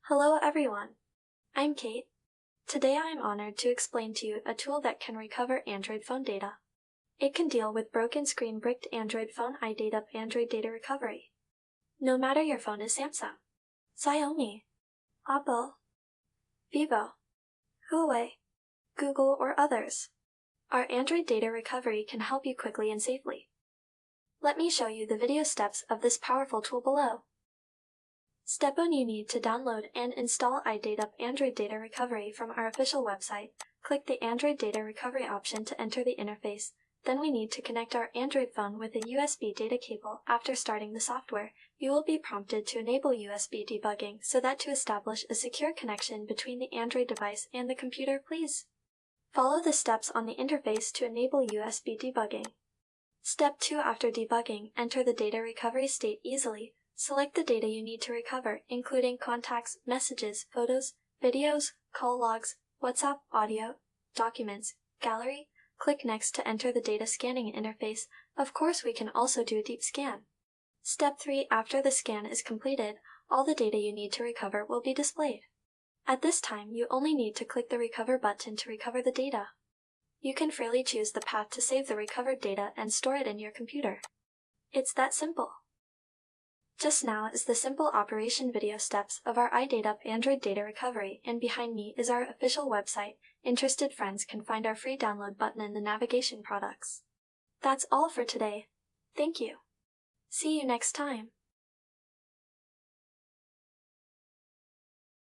Hello everyone, I'm Kate. Today I am honored to explain to you a tool that can recover Android phone data. It can deal with broken screen bricked Android phone iData Android data recovery. No matter your phone is Samsung, Xiaomi, Apple, Vivo, Huawei, Google, or others, our Android data recovery can help you quickly and safely. Let me show you the video steps of this powerful tool below. Step 1. You need to download and install iData Android Data Recovery from our official website. Click the Android Data Recovery option to enter the interface. Then we need to connect our Android phone with a USB data cable. After starting the software, you will be prompted to enable USB debugging so that to establish a secure connection between the Android device and the computer, please follow the steps on the interface to enable USB debugging. Step 2. After debugging, enter the data recovery state easily. Select the data you need to recover, including contacts, messages, photos, videos, call logs, WhatsApp, audio, documents, gallery. Click Next to enter the data scanning interface. Of course, we can also do a deep scan. Step 3. After the scan is completed, all the data you need to recover will be displayed. At this time, you only need to click the Recover button to recover the data. You can freely choose the path to save the recovered data and store it in your computer. It's that simple. Just now is the simple operation video steps of our iData Android data recovery, and behind me is our official website. Interested friends can find our free download button in the navigation products. That's all for today. Thank you. See you next time.